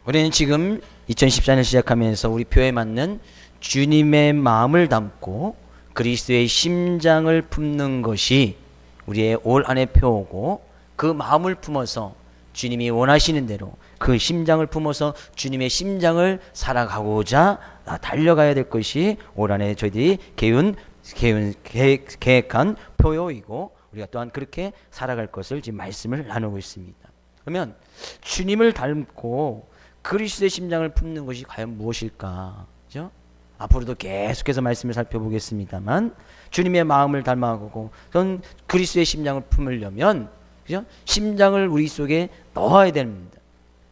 우리는 지금 2014년 시작하면서 우리 표에 맞는 주님의 마음을 담고 그리스도의 심장을 품는 것이 우리의 올 한해 표고, 그 마음을 품어서 주님이 원하시는 대로 그 심장을 품어서 주님의 심장을 살아가고자 달려가야 될 것이 올 한해 저희들이 계획한 표요이고, 우리가 또한 그렇게 살아갈 것을 지금 말씀을 나누고 있습니다. 그러면 주님을 닮고 그리스도의 심장을 품는 것이 과연 무엇일까? 그죠? 앞으로도 계속해서 말씀을 살펴보겠습니다만, 주님의 마음을 닮아가고 전 그리스도의 심장을 품으려면, 그죠? 심장을 우리 속에 넣어야 됩니다.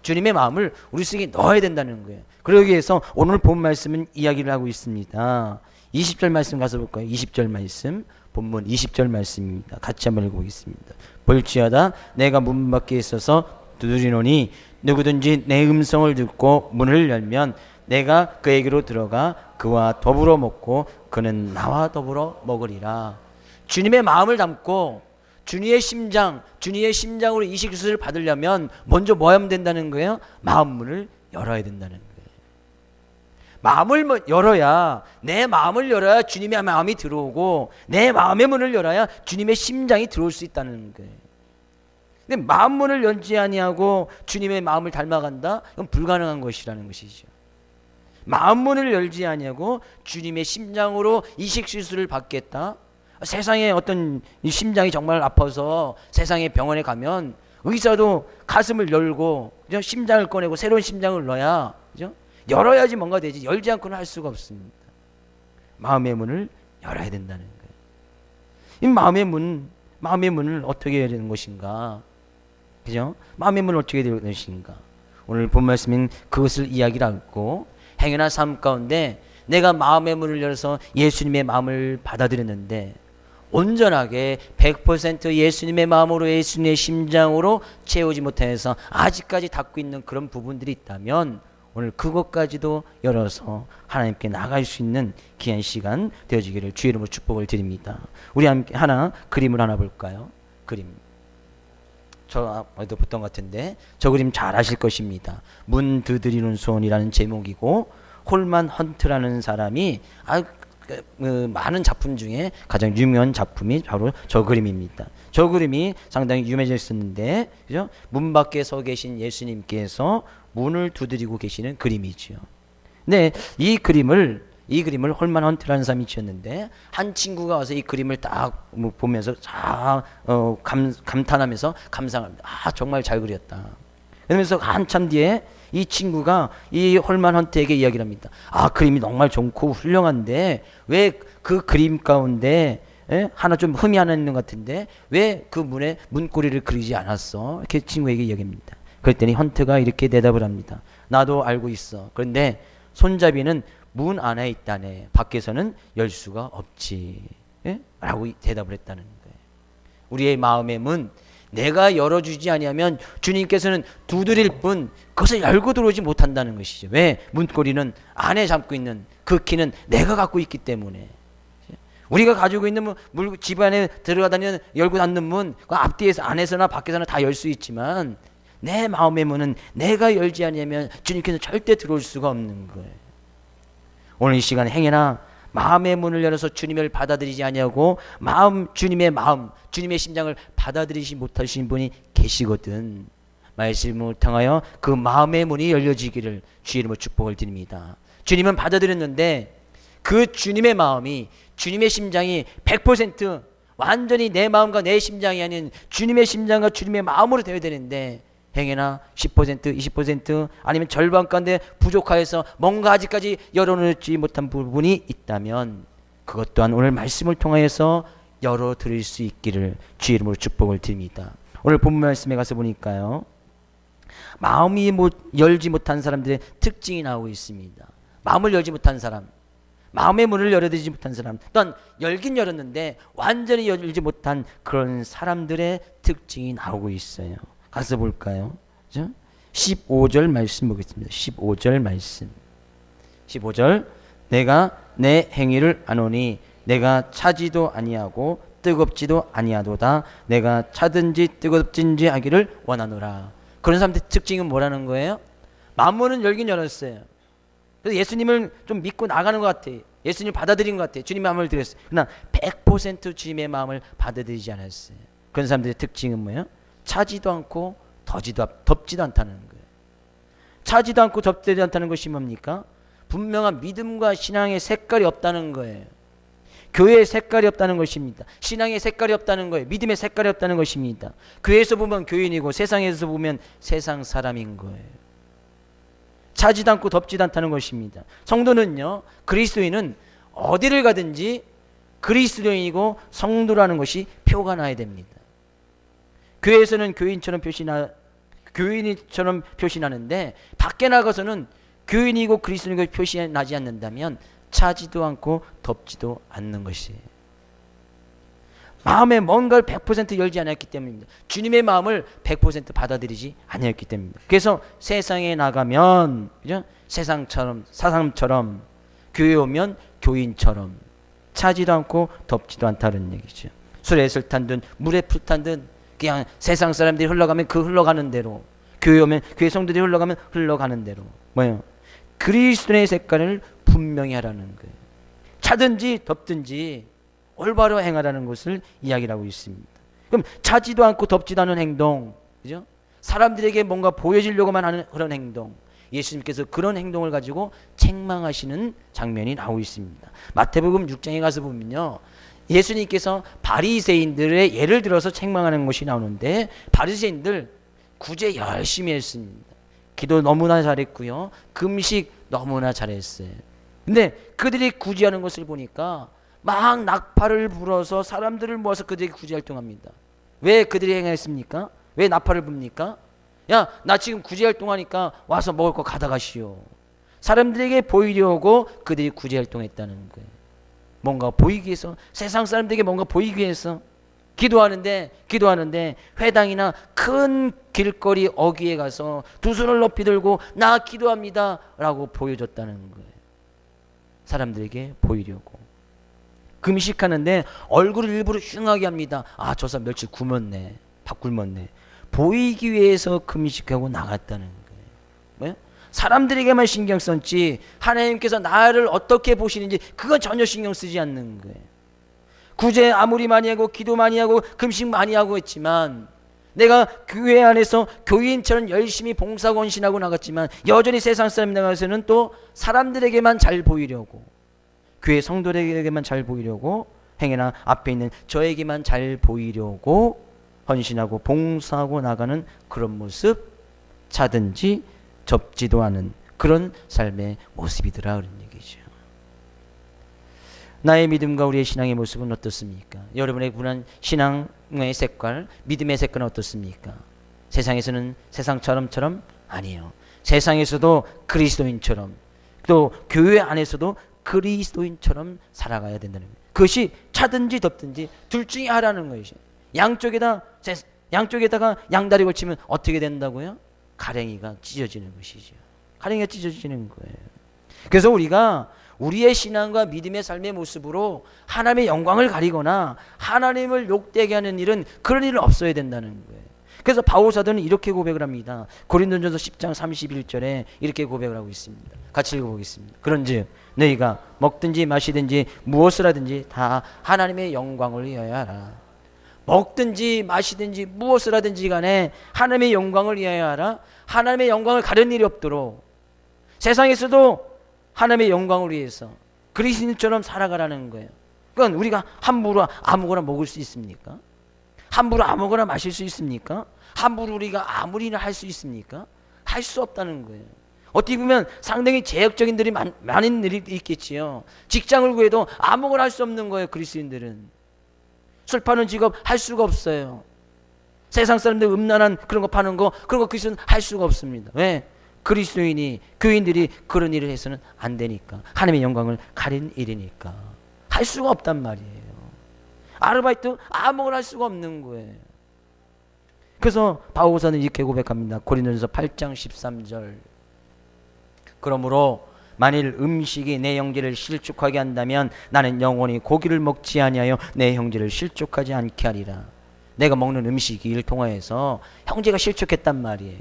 주님의 마음을 우리 속에 넣어야 된다는 거예요. 그러기 위해서 오늘 본 말씀은 이야기를 하고 있습니다. 20절 말씀 가서 볼까요? 20절 말씀, 본문 20절 말씀입니다. 같이 한번 읽어보겠습니다. 볼지어다 내가 문 밖에 있어서 두드리노니 누구든지 내 음성을 듣고 문을 열면 내가 그에게로 들어가 그와 더불어 먹고 그는 나와 더불어 먹으리라. 주님의 마음을 담고 주님의 심장으로 이식수를 받으려면 먼저 뭐 하면 된다는 거예요? 마음 문을 열어야 된다는 거예요. 마음을 열어야, 내 마음을 열어야 주님의 마음이 들어오고, 내 마음의 문을 열어야 주님의 심장이 들어올 수 있다는 거예요. 근데 마음 문을 열지 아니하고 주님의 마음을 닮아간다? 그건 불가능한 것이라는 것이죠. 마음 문을 열지 아니하고 주님의 심장으로 이식 수술을 받겠다? 세상에 어떤 심장이 정말 아파서 세상에 병원에 가면 의사도 가슴을 열고, 그죠? 심장을 꺼내고 새로운 심장을 넣어야, 그죠? 열어야지 뭔가 되지, 열지 않고는 할 수가 없습니다. 마음의 문을 열어야 된다는 거예요. 이 마음의 문을 어떻게 열는 것인가? 그죠? 마음의 문을 어떻게 열는 것인가? 오늘 본 말씀은 그것을 이야기를 하고, 행여나 삶 가운데 내가 마음의 문을 열어서 예수님의 마음을 받아들였는데 온전하게 100% 예수님의 마음으로, 예수님의 심장으로 채우지 못해서 아직까지 닫고 있는 그런 부분들이 있다면, 오늘 그것까지도 열어서 하나님께 나갈 수 있는 귀한 시간 되어지기를 주의 이름으로 축복을 드립니다. 우리 함께 그림을 하나 볼까요? 그림. 저 어디도 봤던 것 같은데 저 그림 잘 아실 것입니다. 문 두드리는 손이라는 제목이고, 홀만 헌트라는 사람이 많은 작품 중에 가장 유명한 작품이 바로 저 그림입니다. 저 그림이 상당히 유명해졌었는데, 그죠? 문 밖에 서 계신 예수님께서 문을 두드리고 계시는 그림이죠. 네, 이 그림을 홀만 헌트라는 사람이 지었는데, 한 친구가 와서 이 그림을 딱 보면서 감탄하면서 감상합니다. 아, 정말 잘 그렸다. 그러면서 한참 뒤에 이 친구가 이 홀만 헌트에게 이야기를 합니다. 아, 그림이 정말 좋고 훌륭한데 왜 그 그림 가운데 하나 좀 흠이 하나 있는 것 같은데 왜 그 문에 문고리를 그리지 않았어? 이렇게 친구에게 이야기합니다. 그랬더니 헌트가 이렇게 대답을 합니다. 나도 알고 있어. 그런데 손잡이는 문 안에 있다네. 밖에서는 열 수가 없지. 라고 대답을 했다는 거예요. 우리의 마음의 문, 내가 열어주지 아니하면 주님께서는 두드릴 뿐 그것을 열고 들어오지 못한다는 것이죠. 왜? 문고리는 안에 잡고 있는 그 키는 내가 갖고 있기 때문에. 우리가 가지고 있는 집 안에 들어가다니는 열고 닫는 문, 그 앞뒤에서 안에서나 밖에서나 다 열 수 있지만 내 마음의 문은 내가 열지 아니하면 주님께서 절대 들어올 수가 없는 거예요. 오늘 이 시간 행여나 마음의 문을 열어서 주님을 받아들이지 아니하고 주님의 심장을 받아들이지 못하신 분이 계시거든. 말씀을 통하여 그 마음의 문이 열려지기를 주의 이름으로 축복을 드립니다. 주님은 받아들였는데 그 주님의 마음이, 주님의 심장이 100% 완전히 내 마음과 내 심장이 아닌 주님의 심장과 주님의 마음으로 되어야 되는데, 행여나 10%, 20% 아니면 절반 가운데 부족하여서 뭔가 아직까지 열어놓지 못한 부분이 있다면 그것 또한 오늘 말씀을 통하여서 열어드릴 수 있기를 주의 이름으로 축복을 드립니다. 오늘 본문 말씀에 가서 보니까요, 마음이 열지 못한 사람들의 특징이 나오고 있습니다. 마음을 열지 못한 사람, 마음의 문을 열어드리지 못한 사람, 또한 열긴 열었는데 완전히 열지 못한 그런 사람들의 특징이 나오고 있어요. 가서 볼까요? 15절 말씀 보겠습니다. 15절 말씀. 15절. 내가 내 행위를 아노니 내가 차지도 아니하고 뜨겁지도 아니하도다. 내가 차든지 뜨겁든지 하기를 원하노라. 그런 사람들의 특징은 뭐라는 거예요? 마음문은 열긴 열었어요. 그래서 예수님을 좀 믿고 나가는 것 같아요. 예수님을 받아들인 것 같아요. 주님의 마음을 드렸어요. 그러나 100% 주님의 마음을 받아들이지 않았어요. 그런 사람들의 특징은 뭐예요? 차지도 않고 덥지도 않다는 거예요. 차지도 않고 덥지도 않다는 것이 뭡니까? 분명한 믿음과 신앙의 색깔이 없다는 거예요. 교회의 색깔이 없다는 것입니다. 신앙의 색깔이 없다는 거예요. 믿음의 색깔이 없다는 것입니다. 교회에서 보면 교인이고 세상에서 보면 세상 사람인 거예요. 차지도 않고 덥지도 않다는 것입니다. 성도는요, 그리스도인은 어디를 가든지 그리스도인이고 성도라는 것이 표가 나야 됩니다. 교회에서는 교인처럼 표시나는데 밖에 나가서는 교인이고 그리스도인이고 표시나지 않는다면 차지도 않고 덥지도 않는 것이에요. 마음에 뭔가를 100% 열지 않았기 때문입니다. 주님의 마음을 100% 받아들이지 않았기 때문입니다. 그래서 세상에 나가면 그죠? 사람처럼 교회 오면 교인처럼 차지도 않고 덥지도 않다는 얘기죠. 술에 술 탄 듯 물에 풀 탄 듯 그냥 세상 사람들이 흘러가면 그 흘러가는 대로, 교회 오면 교회 성도들이 흘러가면 흘러가는 대로 뭐예요? 그리스도의 색깔을 분명히 하라는 거예요. 차든지 덥든지 올바로 행하라는 것을 이야기를 하고 있습니다. 그럼 차지도 않고 덥지도 않은 행동, 그죠? 사람들에게 뭔가 보여지려고만 하는 그런 행동, 예수님께서 그런 행동을 가지고 책망하시는 장면이 나오고 있습니다. 마태복음 6장에 가서 보면요, 예수님께서 바리새인들의 예를 들어서 책망하는 것이 나오는데, 바리새인들 구제 열심히 했습니다. 기도 너무나 잘했고요, 금식 너무나 잘했어요. 근데 그들이 구제하는 것을 보니까 막 나팔을 불어서 사람들을 모아서 그들에게 구제 활동합니다. 왜 그들이 행했습니까? 왜 나팔을 붑니까? 야, 나 지금 구제 활동하니까 와서 먹을 거 가져가시오. 사람들에게 보이려고 그들이 구제 활동했다는 거예요. 뭔가 보이기 위해서, 세상 사람들에게 뭔가 보이기 위해서 기도하는데 회당이나 큰 길거리 어귀에 가서 두 손을 높이 들고 나 기도합니다 라고 보여줬다는 거예요. 사람들에게 보이려고. 금식하는데 얼굴을 일부러 흉하게 합니다. 아, 저 사람 며칠 굶었네, 밥 굶었네. 보이기 위해서 금식하고 나갔다는 거예요. 왜? 사람들에게만 신경 썼지 하나님께서 나를 어떻게 보시는지 그건 전혀 신경 쓰지 않는 거예요. 구제 아무리 많이 하고 기도 많이 하고 금식 많이 하고 했지만, 내가 교회 안에서 교인처럼 열심히 봉사하고 헌신하고 나갔지만 여전히 세상 사람 나가서는 또 사람들에게만 잘 보이려고, 교회 성도들에게만 잘 보이려고 행해나 앞에 있는 저에게만 잘 보이려고 헌신하고 봉사하고 나가는 그런 모습, 차든지 접지도 않은 그런 삶의 모습이더라, 그런 얘기죠. 나의 믿음과 우리의 신앙의 모습은 어떻습니까? 여러분의 분한 신앙의 색깔, 믿음의 색깔은 어떻습니까? 세상에서는 세상처럼 아니에요. 세상에서도 그리스도인처럼, 또 교회 안에서도 그리스도인처럼 살아가야 된다는 거예요. 그것이 차든지 덥든지 둘 중에 하라는 것이죠. 양쪽에다가 양다리 걸치면 어떻게 된다고요? 가랭이가 찢어지는 것이죠. 가랭이가 찢어지는 거예요. 그래서 우리가 우리의 신앙과 믿음의 삶의 모습으로 하나님의 영광을 가리거나 하나님을 욕되게 하는 일은, 그런 일은 없어야 된다는 거예요. 그래서 바울 사도는 이렇게 고백을 합니다. 고린도전서 10장 31절에 이렇게 고백을 하고 있습니다. 같이 읽어보겠습니다. 그런즉 너희가 먹든지 마시든지 무엇을 하든지 다 하나님의 영광을 위하여 하라. 먹든지 마시든지 무엇을 하든지 간에 하나님의 영광을 위하여 하라. 하나님의 영광을 가려는 일이 없도록 세상에서도 하나님의 영광을 위해서 그리스도인처럼 살아가라는 거예요. 그건 우리가 함부로 아무거나 먹을 수 있습니까? 함부로 아무거나 마실 수 있습니까? 함부로 우리가 아무리나 할 수 있습니까? 할 수 없다는 거예요. 어떻게 보면 상당히 제약적인 일이 많은 일이 있겠지요. 직장을 구해도 아무거나 할 수 없는 거예요. 그리스도인들은 술 파는 직업 할 수가 없어요. 세상 사람들 음란한 그런 거 파는 거, 그런 거 그리스도는 할 수가 없습니다. 왜? 그리스도인이, 교인들이 그런 일을 해서는 안 되니까. 하나님의 영광을 가린 일이니까 할 수가 없단 말이에요. 아르바이트 아무거나 할 수가 없는 거예요. 그래서 바울사는 이렇게 고백합니다. 고린도전서 8장 13절. 그러므로 만일 음식이 내 형제를 실족하게 한다면 나는 영원히 고기를 먹지 아니하여 내 형제를 실족하지 않게 하리라. 내가 먹는 음식을 통하여서 형제가 실족했단 말이에요.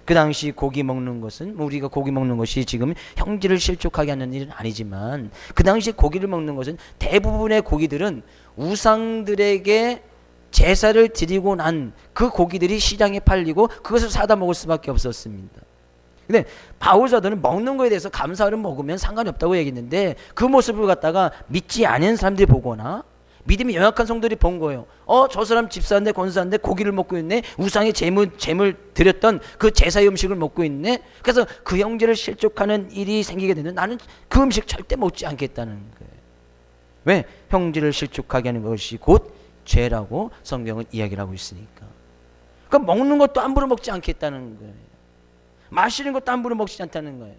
그 당시 고기 먹는 것은 뭐 우리가 고기 먹는 것이 지금 형제를 실족하게 하는 일은 아니지만 그 당시 고기를 먹는 것은 대부분의 고기들은 우상들에게 제사를 드리고 난 그 고기들이 시장에 팔리고 그것을 사다 먹을 수밖에 없었습니다. 근데 바울 사도는 먹는 거에 대해서 감사를 먹으면 상관이 없다고 얘기했는데 그 모습을 갖다가 믿지 않은 사람들이 보거나 믿음이 연약한 성도들이 본 거예요. 저 사람 집사인데 권사인데 고기를 먹고 있네. 우상의 재물 드렸던 그 제사의 음식을 먹고 있네. 그래서 그 형제를 실족하는 일이 생기게 되는 나는 그 음식 절대 먹지 않겠다는 거예요. 왜? 형제를 실족하게 하는 것이 곧 죄라고 성경은 이야기를 하고 있으니까. 그럼 먹는 것도 함부로 먹지 않겠다는 거예요. 마시는 것도 함부로 먹지 않다는 거예요.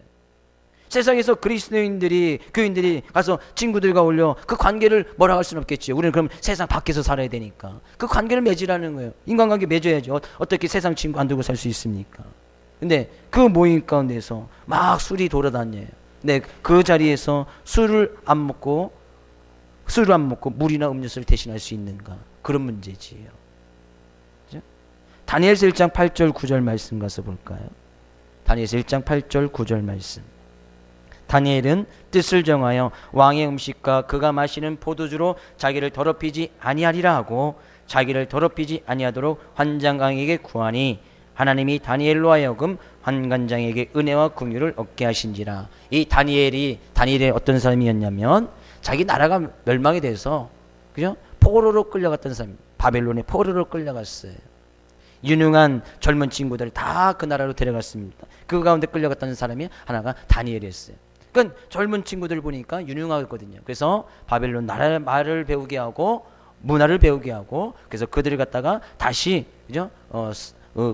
세상에서 그리스도인들이 교인들이 가서 친구들과 올려 그 관계를 뭐라 할 수는 없겠지요. 우리는 그럼 세상 밖에서 살아야 되니까 그 관계를 맺으라는 거예요. 인간관계 맺어야죠. 어떻게 세상 친구 안 두고 살 수 있습니까? 근데 그 모임 가운데서 막 술이 돌아다녀요. 근데 그 자리에서 술을 안 먹고 물이나 음료수를 대신할 수 있는가? 그런 문제지요. 그죠? 다니엘서 1장 8절 9절 말씀 가서 볼까요? 다니엘서 1장 8절 9절 말씀. 다니엘은 뜻을 정하여 왕의 음식과 그가 마시는 포도주로 자기를 더럽히지 아니하리라 하고 자기를 더럽히지 아니하도록 환관장에게 구하니 하나님이 다니엘로 하여금 환관장에게 은혜와 긍휼을 얻게 하신지라. 이 다니엘의 어떤 사람이었냐면 자기 나라가 멸망이 돼서 그죠? 포로로 끌려갔던 사람, 바벨론의 포로로 끌려갔어요. 유능한 젊은 친구들 다 그 나라로 데려갔습니다. 그 가운데 끌려갔던 사람이 하나가 다니엘이었어요. 그러니까 젊은 친구들 보니까 유능하거든요. 그래서 바벨론 나라의 말을 배우게 하고 문화를 배우게 하고 그래서 그들을 갖다가 다시 그죠?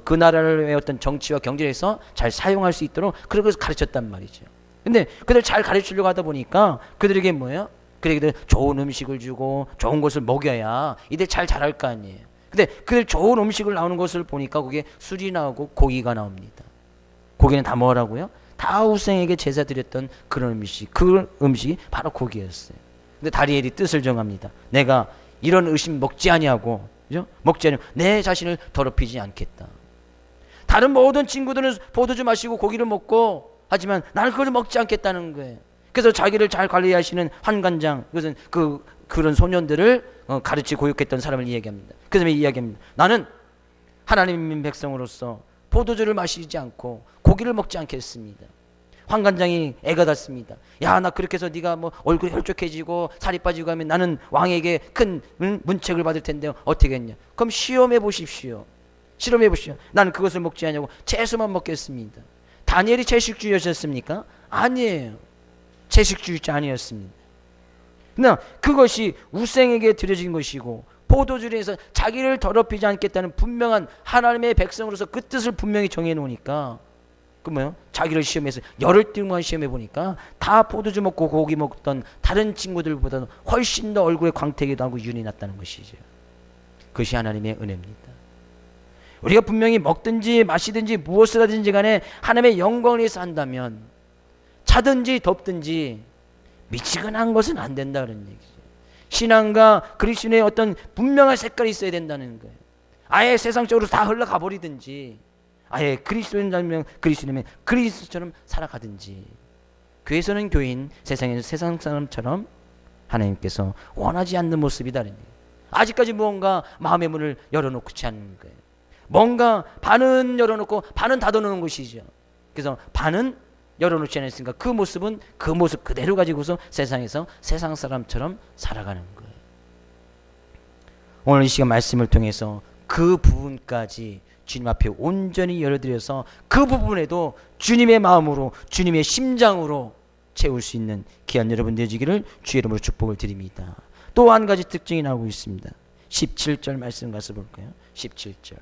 그 나라의 어떤 정치와 경제에서 잘 사용할 수 있도록 그렇게 가르쳤단 말이죠. 근데 그들 잘 가르치려고 하다 보니까 그들에게 뭐예요? 그들에게 좋은 음식을 주고 좋은 것을 먹여야 이들 잘 자랄 거 아니에요. 근데 그들 좋은 음식을 나오는 것을 보니까 거기에 술이 나오고 고기가 나옵니다. 고기는 다 뭐라고요? 다 우상에게 제사 드렸던 그런 음식, 그 음식이 바로 고기였어요. 근데 다니엘이 뜻을 정합니다. 내가 이런 음식 먹지 아니하고, 그죠? 먹지 아니하고 내 자신을 더럽히지 않겠다. 다른 모든 친구들은 포도주 마시고 고기를 먹고 하지만 나는 그걸 먹지 않겠다는 거예요. 그래서 자기를 잘 관리하시는 환관장, 그것은 그런 소년들을 가르치 교육했던 사람을 이야기합니다. 그 다음에 이야기합니다. 나는 하나님의 백성으로서 포도주를 마시지 않고 고기를 먹지 않겠습니다. 환관장이 애가 닿습니다. 야, 나 그렇게 해서 네가 뭐 얼굴이 혈족해지고 살이 빠지고 하면 나는 왕에게 큰 문책을 받을 텐데 어떻게 했냐? 그럼 시험해 보십시오. 실험해 보십시오. 나는 그것을 먹지 않냐고 채소만 먹겠습니다. 다니엘이 채식주의였습니까? 아니에요. 채식주의자 아니었습니다. 그러나 그것이 우상에게 드려진 것이고 포도주를 해서 자기를 더럽히지 않겠다는 분명한 하나님의 백성으로서 그 뜻을 분명히 정해놓으니까 그 뭐요? 자기를 시험해서 열흘 동안 시험해 보니까 다 포도주 먹고 고기 먹던 다른 친구들보다는 훨씬 더 얼굴에 광택이 나고 윤이 났다는 것이죠. 그것이 하나님의 은혜입니다. 우리가 분명히 먹든지 마시든지 무엇을 하든지 간에 하나님의 영광을 위해서 한다면 차든지 덥든지 미치근한 것은 안 된다 그런 얘기죠. 신앙과 그리스도의 어떤 분명한 색깔이 있어야 된다는 거예요. 아예 세상적으로 다 흘러가 버리든지 아예 그리스도인이면 그리스도인이면 그리스도처럼 살아가든지 교회에서는 교인, 세상에서 세상 사람처럼 하나님께서 원하지 않는 모습이다. 아직까지 무언가 마음의 문을 열어놓지 않는 거예요. 뭔가 반은 열어놓고 반은 닫아놓는 것이죠. 그래서 반은 열어놓지 않았으니까 그 모습은 그 모습 그대로 가지고서 세상에서 세상 사람처럼 살아가는 거예요. 오늘 이 시간 말씀을 통해서 그 부분까지 주님 앞에 온전히 열어드려서 그 부분에도 주님의 마음으로 주님의 심장으로 채울 수 있는 귀한 여러분 되시기를 주의 이름으로 축복을 드립니다. 또 한 가지 특징이 나오고 있습니다. 17절 말씀 가서 볼까요? 17절.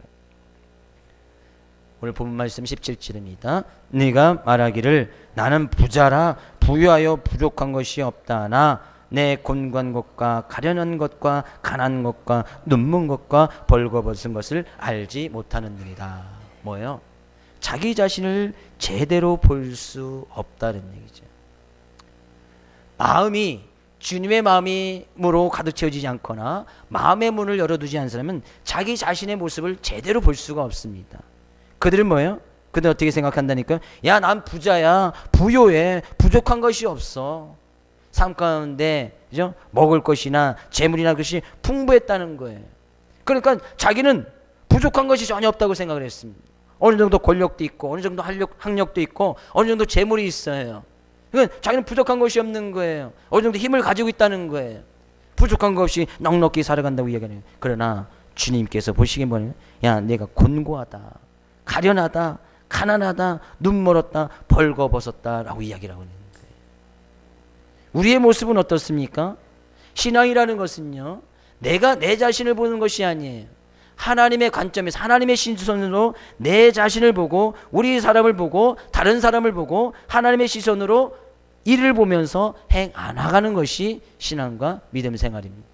오늘 본 말씀 17절입니다. 네가 말하기를 나는 부자라 부유하여 부족한 것이 없다나 내 곤고한 것과 가련한 것과 가난한 것과 눈먼 것과 벌거벗은 것을 알지 못하느니라. 뭐예요? 자기 자신을 제대로 볼 수 없다는 얘기죠. 마음이 주님의 마음으로 가득 채워지지 않거나 마음의 문을 열어두지 않은 사람은 자기 자신의 모습을 제대로 볼 수가 없습니다. 그들은 뭐예요? 근데 어떻게 생각한다니까? 야, 난 부자야. 부요해. 부족한 것이 없어. 삶 가운데, 그죠? 먹을 것이나 재물이나 것이 풍부했다는 거예요. 그러니까 자기는 부족한 것이 전혀 없다고 생각을 했습니다. 어느 정도 권력도 있고, 어느 정도 학력도 있고, 어느 정도 재물이 있어요. 그러니까 자기는 부족한 것이 없는 거예요. 어느 정도 힘을 가지고 있다는 거예요. 부족한 것 없이 넉넉히 살아간다고 이야기하는 거예요. 그러나 주님께서 보시기에 뭐냐면, 야, 내가 곤고하다, 가련하다, 가난하다, 눈 멀었다, 벌거벗었다 라고 이야기를 하고 있는 거예요. 우리의 모습은 어떻습니까? 신앙이라는 것은요, 내가 내 자신을 보는 것이 아니에요. 하나님의 관점에서, 하나님의 시선으로 내 자신을 보고, 우리 사람을 보고, 다른 사람을 보고, 하나님의 시선으로 이를 보면서 행 안 나가는 것이 신앙과 믿음 생활입니다.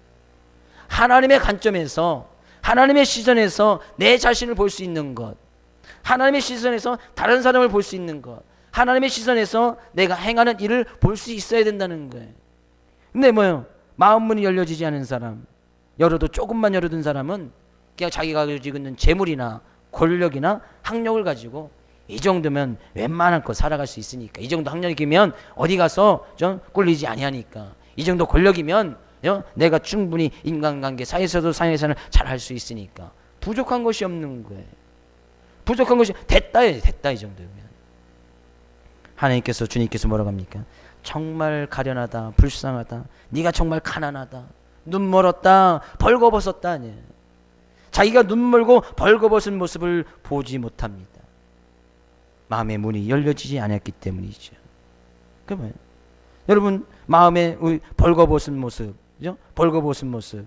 하나님의 관점에서, 하나님의 시선에서 내 자신을 볼 수 있는 것, 하나님의 시선에서 다른 사람을 볼 수 있는 것, 하나님의 시선에서 내가 행하는 일을 볼 수 있어야 된다는 거예요. 근데 뭐요? 마음 문이 열려지지 않은 사람, 열어도 조금만 열어둔 사람은 그냥 자기가 가지고 있는 재물이나 권력이나 학력을 가지고 이 정도면 웬만한 거 살아갈 수 있으니까, 이 정도 학력이면 어디 가서 좀 꿀리지 아니하니까, 이 정도 권력이면 내가 충분히 인간관계, 사회에서도 사회생활을 잘 할 수 있으니까 부족한 것이 없는 거예요. 부족한 것이 됐다 이 정도면. 하나님께서, 주님께서 뭐라고 합니까? 정말 가련하다, 불쌍하다, 네가 정말 가난하다, 눈 멀었다, 벌거벗었다 아니에요. 자기가 눈 멀고 벌거벗은 모습을 보지 못합니다. 마음의 문이 열려지지 않았기 때문이죠. 그러면 여러분, 마음의 벌거벗은 모습, 그죠? 벌거벗은 모습.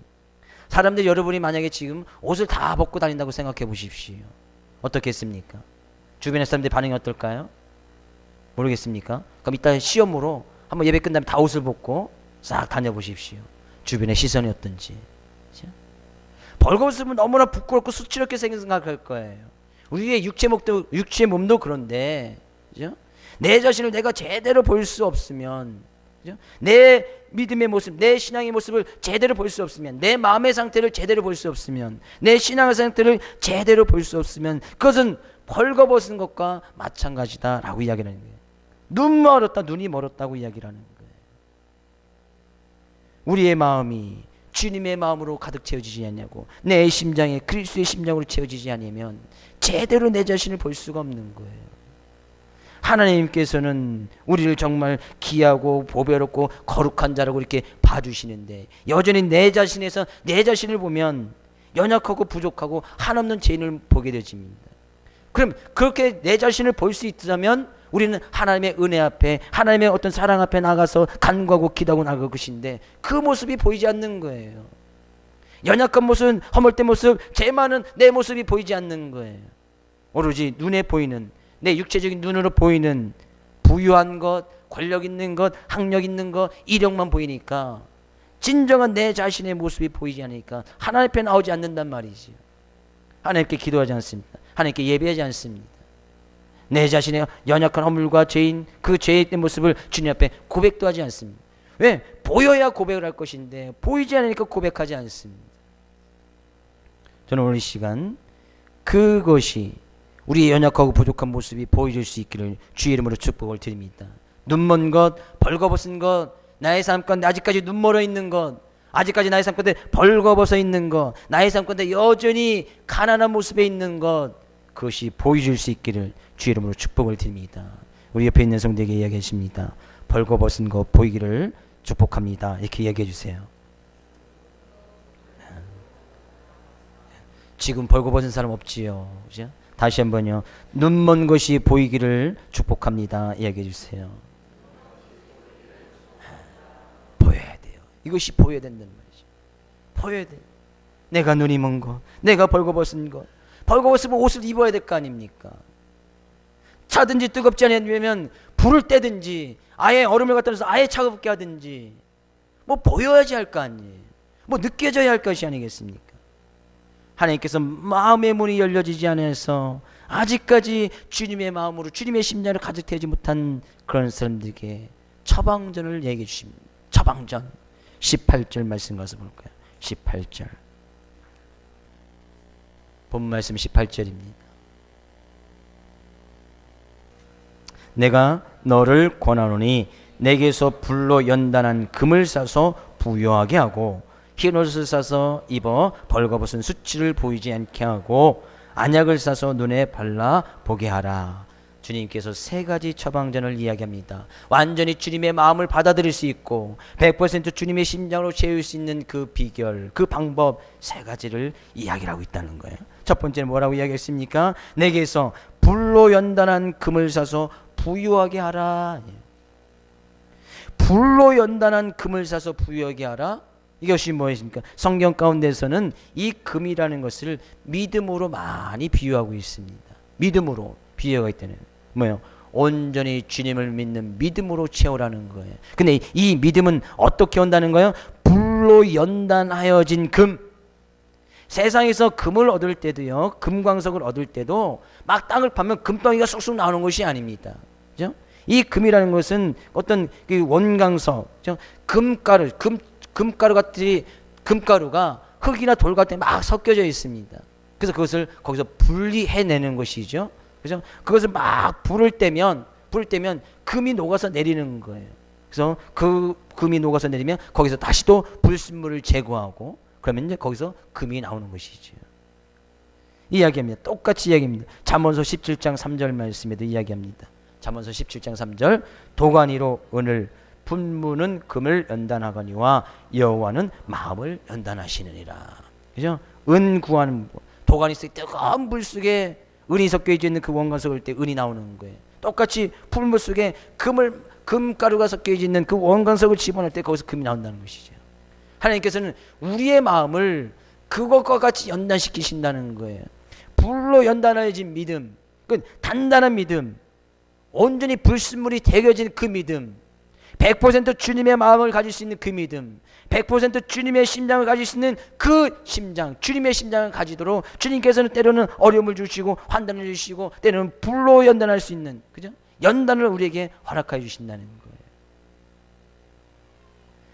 사람들, 여러분이 만약에 지금 옷을 다 벗고 다닌다고 생각해 보십시오. 어떻겠습니까? 주변의 사람들의 반응이 어떨까요? 모르겠습니까? 그럼 이따 시험으로 한번 예배 끝나면 다 옷을 벗고 싹 다녀보십시오. 주변의 시선이 어떤지. 그렇죠? 벌거벗으면 너무나 부끄럽고 수치롭게 생각할 거예요. 우리의 육체 몸도 그런데, 그렇죠? 내 자신을 내가 제대로 볼 수 없으면, 그렇죠? 내 믿음의 모습, 내 신앙의 모습을 제대로 볼 수 없으면, 내 마음의 상태를 제대로 볼 수 없으면, 내 신앙의 상태를 제대로 볼 수 없으면 그것은 벌거벗은 것과 마찬가지다라고 이야기하는 거예요. 눈 멀었다, 눈이 멀었다고 이야기를 하는 거예요. 우리의 마음이 주님의 마음으로 가득 채워지지 않냐고, 내 심장에 그리스도의 심장으로 채워지지 않으면 제대로 내 자신을 볼 수가 없는 거예요. 하나님께서는 우리를 정말 귀하고 보배롭고 거룩한 자라고 이렇게 봐주시는데, 여전히 내 자신에서 내 자신을 보면 연약하고 부족하고 한없는 죄인을 보게 되집니다. 그럼 그렇게 내 자신을 볼 수 있다면 우리는 하나님의 은혜 앞에, 하나님의 어떤 사랑 앞에 나가서 간구하고 기도하고 나갈 것인데, 그 모습이 보이지 않는 거예요. 연약한 모습, 허물된 모습, 죄 많은 내 모습이 보이지 않는 거예요. 오로지 눈에 보이는, 내 육체적인 눈으로 보이는 부유한 것, 권력 있는 것, 학력 있는 것, 이력만 보이니까 진정한 내 자신의 모습이 보이지 않으니까 하나님 앞에 나오지 않는단 말이지요. 하나님께 기도하지 않습니다. 하나님께 예배하지 않습니다. 내 자신의 연약한 허물과 죄인, 그 죄의 모습을 주님 앞에 고백도 하지 않습니다. 왜? 보여야 고백을 할 것인데 보이지 않으니까 고백하지 않습니다. 저는 오늘 이 시간 그것이 우리의 연약하고 부족한 모습이 보여질 수 있기를 주의 이름으로 축복을 드립니다. 눈먼 것, 벌거벗은 것, 나의 삶 가운데 아직까지 눈 멀어 있는 것, 아직까지 나의 삶 가운데 벌거벗어 있는 것, 나의 삶 가운데 여전히 가난한 모습에 있는 것, 그것이 보여줄 수 있기를 주의 이름으로 축복을 드립니다. 우리 옆에 있는 성도에게 이야기하십니다. 벌거벗은 것 보이기를 축복합니다. 이렇게 이야기해 주세요. 지금 벌거벗은 사람 없지요. 그죠? 다시 한번요. 눈먼 것이 보이기를 축복합니다. 이야기해 주세요. 보여야 돼요. 이것이 보여야 된다는 말이죠. 보여야 돼요. 내가 눈이 먼 것, 내가 벌거벗은 것. 벌거벗으면 옷을 입어야 될 거 아닙니까? 차든지 뜨겁지 않으면 불을 떼든지 아예 얼음을 갖다 놔서 아예 차갑게 하든지 뭐 보여야지 할 거 아니에요. 뭐 느껴져야 할 것이 아니겠습니까? 하나님께서 마음의 문이 열려지지 않아서 아직까지 주님의 마음으로 주님의 심장을 가득 채우지 못한 그런 사람들에게 처방전을 얘기해 주십니다. 처방전 18절 말씀 가서 볼까요? 18절 본 말씀 18절입니다. 내가 너를 권하노니 내게서 불로 연단한 금을 싸서 부유하게 하고 흰 옷을 싸서 입어 벌거벗은 수치를 보이지 않게 하고 안약을 싸서 눈에 발라 보게 하라. 주님께서 세 가지 처방전을 이야기합니다. 완전히 주님의 마음을 받아들일 수 있고 100% 주님의 심장으로 채울 수 있는 그 비결, 그 방법 세 가지를 이야기를 하고 있다는 거예요. 첫 번째는 뭐라고 이야기했습니까? 내게서 불로 연단한 금을 사서 부유하게 하라. 불로 연단한 금을 사서 부유하게 하라. 이것이 무엇입니까? 성경 가운데서는 이 금이라는 것을 믿음으로 많이 비유하고 있습니다. 믿음으로 비유가 있다는 뭐예요? 온전히 주님을 믿는 믿음으로 채우라는 거예요. 근데 이 믿음은 어떻게 온다는 거예요? 불로 연단하여진 금. 세상에서 금을 얻을 때도요, 금광석을 얻을 때도 막 땅을 파면 금덩이가 쑥쑥 나오는 것이 아닙니다. 그죠? 이 금이라는 것은 어떤 그 원광석, 그죠? 금가루 같이 금가루가 흙이나 돌 같은 데 막 섞여져 있습니다. 그래서 그것을 거기서 분리해내는 것이죠. 그죠? 그것을 막 불을 떼면 금이 녹아서 내리는 거예요. 그래서 그 금이 녹아서 내리면 거기서 다시 또 불순물을 제거하고 그러면 이제 거기서 금이 나오는 것이죠. 이야기합니다. 똑같이 이야기합니다. 잠언서 17장 3절 말씀에도 이야기합니다. 잠언서 17장 3절 도가니로 은을 분무는 금을 연단하거니와 여호와는 마음을 연단하시느니라. 그죠? 은 구하는 도가니 속에 뜨거운 불 속에 은이 섞여 있는 그 원광석을 때 은이 나오는 거예요. 똑같이 풀물 속에 금가루가 섞여 있는 그 원광석을 집어넣을 때 거기서 금이 나온다는 것이죠. 하나님께서는 우리의 마음을 그것과 같이 연단시키신다는 거예요. 불로 연단하여진 믿음, 그 단단한 믿음, 온전히 불순물이 데겨진 그 믿음, 100% 주님의 마음을 가질 수 있는 그 믿음, 100% 주님의 심장을 가질 수 있는 그 심장, 주님의 심장을 가지도록 주님께서는 때로는 어려움을 주시고 환난을 주시고 때로는 불로 연단할 수 있는, 그죠? 연단을 우리에게 허락해 주신다는 거예요.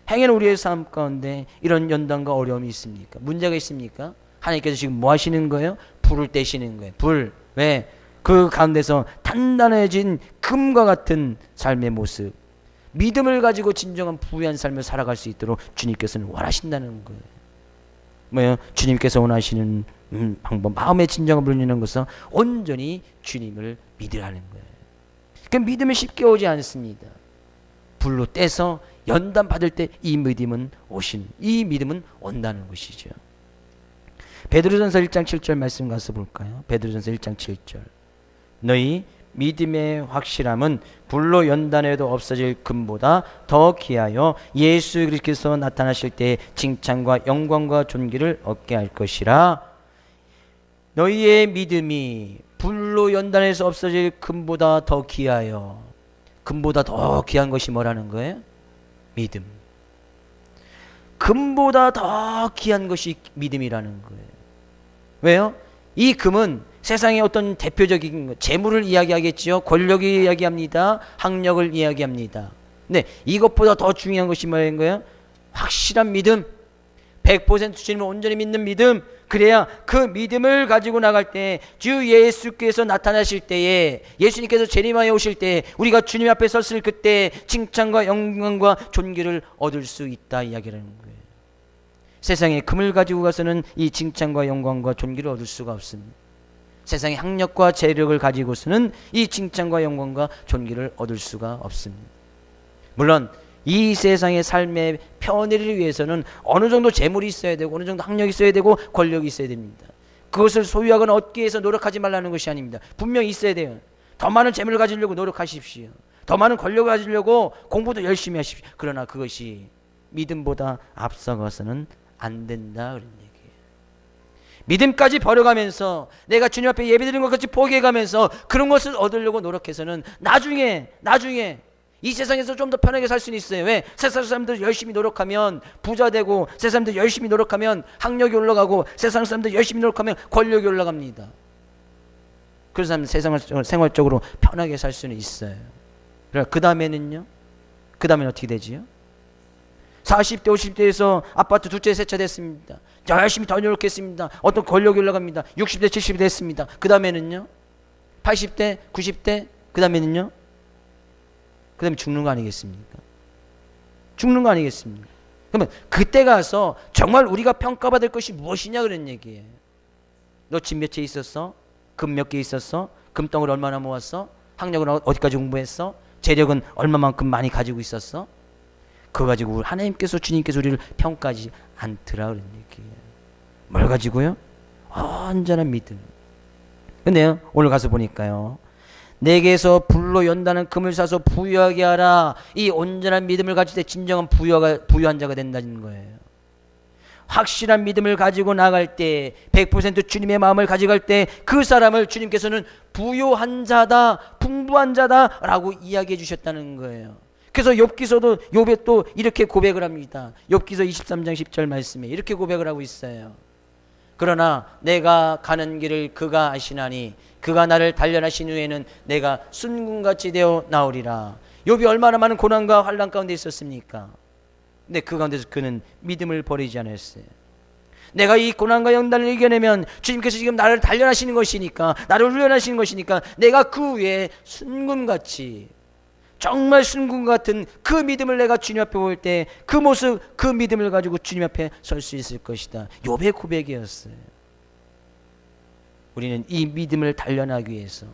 행여는 우리의 삶 가운데 이런 연단과 어려움이 있습니까? 문제가 있습니까? 하나님께서 지금 뭐 하시는 거예요? 불을 떼시는 거예요. 불. 왜? 그 가운데서 단단해진 금과 같은 삶의 모습, 믿음을 가지고 진정한 부유한 삶을 살아갈 수 있도록 주님께서는 원하신다는 거예요. 뭐예요? 주님께서 원하시는 방법, 마음의 진정을 불리는 것은 온전히 주님을 믿으라는 거예요. 그 믿음이 쉽게 오지 않습니다. 불로 떼서 연단 받을 때 이 믿음은 이 믿음은 온다는 것이죠. 베드로전서 1장 7절 말씀 가서 볼까요? 베드로전서 1장 7절. 너희 믿음의 확실함은 불로 연단해도 없어질 금보다 더 귀하여 예수 그리스도께서 나타나실 때 칭찬과 영광과 존귀를 얻게 할 것이라. 너희의 믿음이 불로 연단해서 없어질 금보다 더 귀하여. 금보다 더 귀한 것이 뭐라는 거예요? 믿음. 금보다 더 귀한 것이 믿음이라는 거예요. 왜요? 이 금은 세상의 어떤 대표적인 재물을 이야기하겠지요. 권력을 이야기합니다. 학력을 이야기합니다. 네, 이것보다 더 중요한 것이 뭐인 거예요? 확실한 믿음, 100% 주님을 온전히 믿는 믿음. 그래야 그 믿음을 가지고 나갈 때 주 예수께서 나타나실 때에, 예수님께서 재림하여 오실 때 우리가 주님 앞에 섰을 그때 칭찬과 영광과 존귀를 얻을 수 있다 이야기라는 거예요. 세상에 금을 가지고 가서는 이 칭찬과 영광과 존귀를 얻을 수가 없습니다. 세상의 학력과 재력을 가지고서는 이 칭찬과 영광과 존귀를 얻을 수가 없습니다. 물론 이 세상의 삶의 편의를 위해서는 어느 정도 재물이 있어야 되고 어느 정도 학력이 있어야 되고 권력이 있어야 됩니다. 그것을 소유하거나 얻기 위해서 노력하지 말라는 것이 아닙니다. 분명히 있어야 돼요. 더 많은 재물을 가지려고 노력하십시오. 더 많은 권력을 가지려고 공부도 열심히 하십시오. 그러나 그것이 믿음보다 앞서가서는 안 된다 그런 얘기예요. 믿음까지 버려가면서 내가 주님 앞에 예배드리는 것까지 포기해가면서 그런 것을 얻으려고 노력해서는 나중에 이 세상에서 좀 더 편하게 살 수는 있어요. 왜? 세상 사람들 열심히 노력하면 부자 되고, 세상 사람들 열심히 노력하면 학력이 올라가고, 세상 사람들 열심히 노력하면 권력이 올라갑니다. 그래서 사람들 생활적으로 편하게 살 수는 있어요. 그러나 그 다음에는요? 그 다음에는 어떻게 되지요? 40대 50대에서 아파트 두 채 세 채 됐습니다. 열심히 더 노력했습니다. 어떤 권력이 올라갑니다. 60대 70대 됐습니다. 그 다음에는요? 80대 90대 그 다음에는요? 그 다음에 죽는 거 아니겠습니까? 죽는 거 아니겠습니까? 그러면 그때 가서 정말 우리가 평가받을 것이 무엇이냐 그런 얘기예요. 너 집 몇 채 있었어? 금 몇 개 있었어? 금덩어리 얼마나 모았어? 학력은 어디까지 공부했어? 재력은 얼마만큼 많이 가지고 있었어? 그거 가지고 하나님께서 주님께서 우리를 평가하지 않더라 그런 얘기예요. 뭘 가지고요? 온전한 믿음. 근데요 오늘 가서 보니까요 내게서 불로 연다는 금을 사서 부유하게 하라. 이 온전한 믿음을 가질 때 진정한 부유한 자가 된다는 거예요. 확실한 믿음을 가지고 나갈 때 100% 주님의 마음을 가져갈 때 그 사람을 주님께서는 부유한 자다, 풍부한 자다라고 이야기해 주셨다는 거예요. 그래서 욥기서도 욥에 또 이렇게 고백을 합니다. 욥기서 23장 10절 말씀에 이렇게 고백을 하고 있어요. 그러나 내가 가는 길을 그가 아시나니 그가 나를 단련하신 후에는 내가 순금같이 되어 나오리라. 욥이 얼마나 많은 고난과 환난 가운데 있었습니까? 근데 그 가운데서 그는 믿음을 버리지 않았어요. 내가 이 고난과 연단을 이겨내면 주님께서 지금 나를 단련하시는 것이니까, 나를 훈련하시는 것이니까 내가 그 위에 순금같이, 정말 순금 같은 그 믿음을 내가 주님 앞에 볼 때 그 모습, 그 믿음을 가지고 주님 앞에 설 수 있을 것이다. 욥의 고백이었어요. 우리는 이 믿음을 단련하기 위해서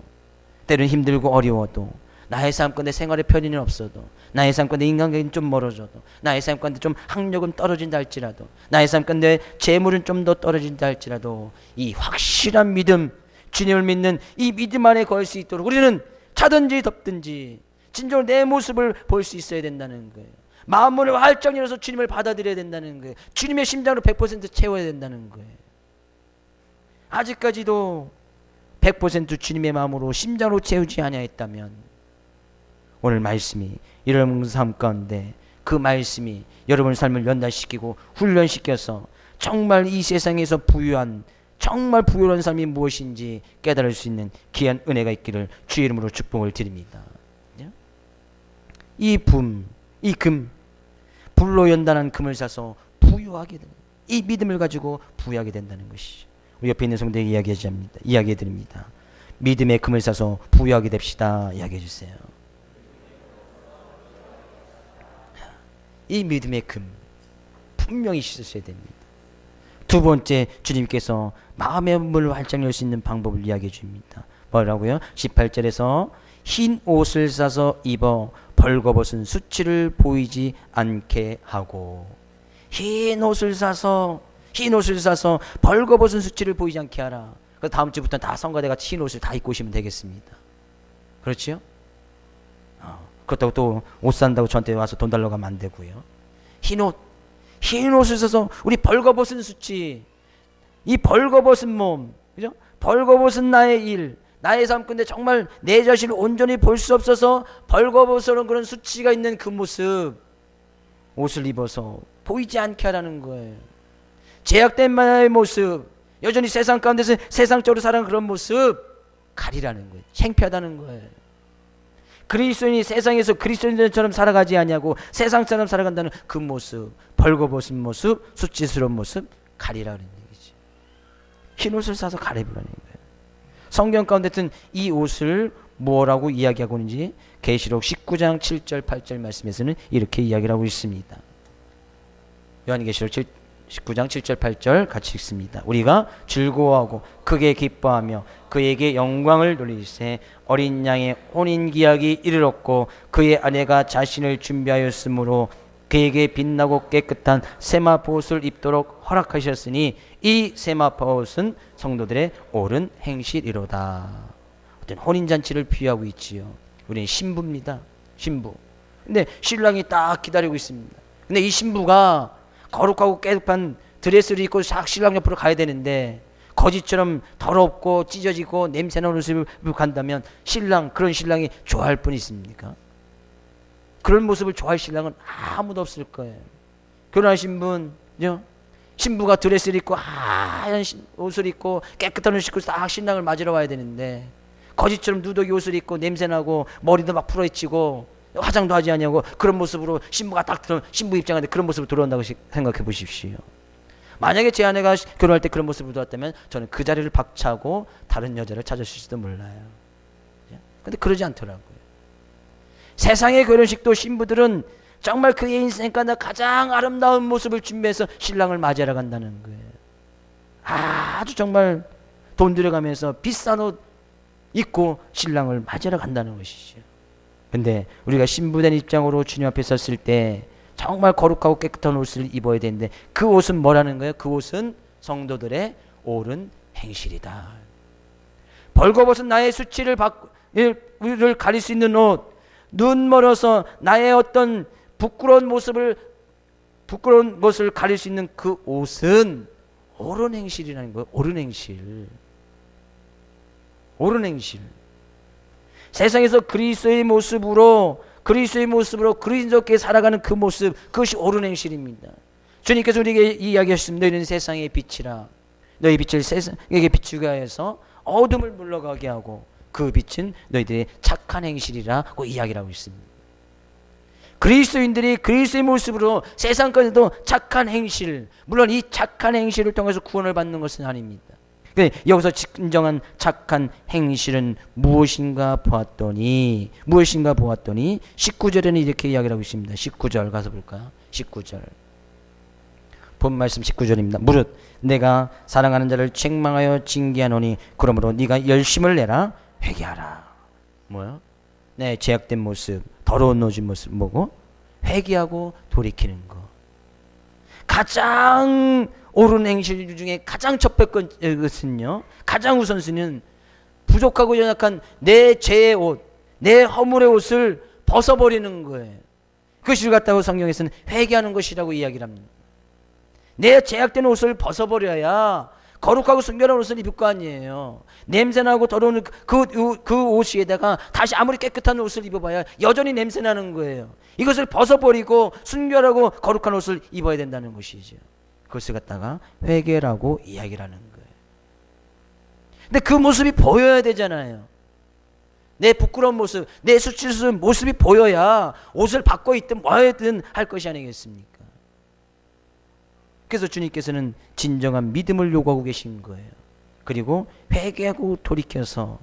때로는 힘들고 어려워도, 나의 삶 가운데 생활의 편의는 없어도, 나의 삶 가운데 인간관계는 좀 멀어져도, 나의 삶 가운데 좀 학력은 떨어진다 할지라도, 나의 삶 가운데 재물은 좀 더 떨어진다 할지라도 이 확실한 믿음, 주님을 믿는 이 믿음 안에 거할 수 있도록 우리는 차든지 덥든지 진정으로 내 모습을 볼 수 있어야 된다는 거예요. 마음문을 활짝 열어서 주님을 받아들여야 된다는 거예요. 주님의 심장으로 100% 채워야 된다는 거예요. 아직까지도 100% 주님의 마음으로 심장으로 채우지 아니하였다면 오늘 말씀이 여러분 삶 가운데 그 말씀이 여러분의 삶을 연단시키고 훈련시켜서 정말 이 세상에서 부유한, 정말 부유한 삶이 무엇인지 깨달을 수 있는 귀한 은혜가 있기를 주의 이름으로 축복을 드립니다. 이 금, 불로 연단한 금을 사서 부유하게 된다. 이 믿음을 가지고 부유하게 된다는 것이죠. 우리 옆에 있는 성도에게 이야기해 드립니다. 믿음의 금을 사서 부유하게 됩시다. 이야기해 주세요. 이 믿음의 금 분명히 있으셔야 됩니다. 두 번째, 주님께서 마음의 문을 활짝 열 수 있는 방법을 이야기해 줍니다. 뭐라고요? 18절에서 흰 옷을 사서 입어 벌거벗은 수치를 보이지 않게 하고, 흰 옷을 사서 벌거벗은 수치를 보이지 않게 하라. 그 다음 주부터는 다 성가대 같이 흰 옷을 다 입고 오시면 되겠습니다. 그렇지요? 그렇다고 또 옷 산다고 저한테 와서 돈 달라고 하면 안 되고요. 흰 옷을 사서 우리 벌거벗은 수치, 이 벌거벗은 몸, 그죠? 벌거벗은 나의 일, 나의 삶 근데 정말 내 자신을 온전히 볼 수 없어서 벌거벗은 그런 수치가 있는 그 모습, 옷을 입어서 보이지 않게 하라는 거예요. 제약된 나의 모습, 여전히 세상 가운데서 세상적으로 살아가는 그런 모습 가리라는 거예요. 창피하다는 거예요. 그리스도인이 세상에서 그리스도인처럼 살아가지 아니하고 세상처럼 살아간다는 그 모습, 벌거벗은 모습, 수치스러운 모습 가리라는 얘기지. 흰 옷을 사서 가려보라는 거예요. 성경 가운데 든 이 옷을 뭐라고 이야기하고 있는지 계시록 19장 7절 8절 말씀에서는 이렇게 이야기를 하고 있습니다. 요한계시록 19장 7절 8절 같이 읽습니다. 우리가 즐거워하고 크게 기뻐하며 그에게 영광을 돌리세 어린 양의 혼인기약이 이르렀고 그의 아내가 자신을 준비하였으므로 그에게 빛나고 깨끗한 세마포옷을 입도록 허락하셨으니 이 세마포옷은 성도들의 옳은 행실이로다. 어떤 혼인잔치를 비유하고 있지요. 우리는 신부입니다. 신부. 근데 신랑이 딱 기다리고 있습니다. 근데 이 신부가 거룩하고 깨끗한 드레스를 입고 싹 신랑 옆으로 가야 되는데 거지처럼 더럽고 찢어지고 냄새나는 옷을 입고 간다면 그런 신랑이 좋아할 분이 있습니까? 그런 모습을 좋아할 신랑은 아무도 없을 거예요. 결혼하신 분, 신부가 드레스를 입고 하얀 옷을 입고 깨끗한 옷을 입고 딱 신랑을 맞으러 와야 되는데 거지처럼 누더기 옷을 입고 냄새나고 머리도 막 풀어헤치고 화장도 하지 아니하고 그런 모습으로 신부가 딱 신부 입장하는데 그런 모습으로 들어온다고 생각해 보십시오. 만약에 제 아내가 결혼할 때 그런 모습으로 들어왔다면 저는 그 자리를 박차고 다른 여자를 찾았을지도 몰라요. 근데 그러지 않더라고요. 세상의 결혼식도 신부들은 정말 그의 인생 가운데 가장 아름다운 모습을 준비해서 신랑을 맞이하러 간다는 거예요. 아주 정말 돈 들여가면서 비싼 옷 입고 신랑을 맞이하러 간다는 것이죠. 근데 우리가 신부된 입장으로 주님 앞에 섰을 때 정말 거룩하고 깨끗한 옷을 입어야 되는데 그 옷은 뭐라는 거예요? 그 옷은 성도들의 옳은 행실이다. 벌거벗은 나의 수치를 가릴 수 있는 옷, 눈 멀어서 나의 어떤 부끄러운 것을 가릴 수 있는 그 옷은 옳은 행실이라는 거예요. 옳은 행실. 옳은 행실. 세상에서 그리스도의 모습으로 그리스도께 살아가는 그 모습, 그것이 옳은 행실입니다. 주님께서 우리에게 이야기하셨습니다. 너희는 세상의 빛이라. 너희 빛을 세상에게 비추게 해서 어둠을 물러가게 하고 그 빛은 너희들의 착한 행실이라고 이야기를 하고 있습니다. 그리스도인들이 그리스도의 모습으로 세상 가운데도 착한 행실, 물론 이 착한 행실을 통해서 구원을 받는 것은 아닙니다. 여기서 진정한 착한 행실은 무엇인가 보았더니 19절에는 이렇게 이야기를 하고 있습니다. 19절 가서 볼까요? 19절 본 말씀 19절입니다. 무릇 내가 사랑하는 자를 책망하여 징계하노니 그러므로 네가 열심을 내라 회개하라. 뭐야? 내 죄악된 모습, 더러운 노진 모습 뭐고? 회개하고 돌이키는 거. 가장 옳은 행실 중에 가장 첫 번째 것은요, 가장 우선순위는 부족하고 연약한 내 죄의 옷, 내 허물의 옷을 벗어버리는 거예요. 그것을 갖다고 성경에서는 회개하는 것이라고 이야기를 합니다. 내 죄악된 옷을 벗어버려야 거룩하고 순결한 옷을 입을 거 아니에요. 냄새나고 더러운 그 옷에다가 다시 아무리 깨끗한 옷을 입어봐야 여전히 냄새나는 거예요. 이것을 벗어버리고 순결하고 거룩한 옷을 입어야 된다는 것이죠. 그것을 갖다가 회개라고 이야기를 하는 거예요. 근데 그 모습이 보여야 되잖아요. 내 부끄러운 모습, 내 수치스러운 모습이 보여야 옷을 바꿔 입든 뭐하든 할 것이 아니겠습니까? 그래서 주님께서는 진정한 믿음을 요구하고 계신 거예요. 그리고 회개하고 돌이켜서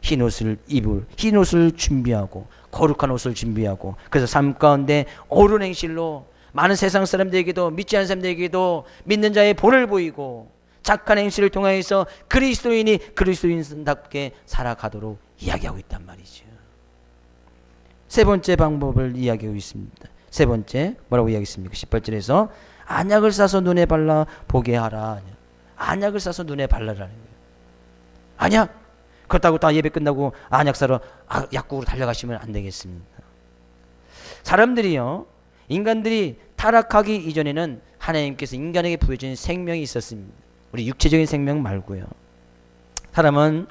흰 옷을 준비하고 거룩한 옷을 준비하고, 그래서 삶 가운데 옳은 행실로 많은 세상 사람들에게도, 믿지 않는 사람들에게도 믿는 자의 본을 보이고 착한 행실을 통하여서 그리스도인이 그리스도인답게 살아가도록 이야기하고 있단 말이죠. 세 번째 방법을 이야기하고 있습니다. 세 번째 뭐라고 이야기했습니까? 18절에서 안약을 싸서 눈에 발라 보게 하라. 안약을 싸서 눈에 발라라는 거예요. 안약? 그렇다고 다 예배 끝나고 안약 사러 약국으로 달려가시면 안 되겠습니다. 사람들이요, 인간들이 타락하기 이전에는 하나님께서 인간에게 부여진 생명이 있었습니다. 우리 육체적인 생명 말고요. 사람은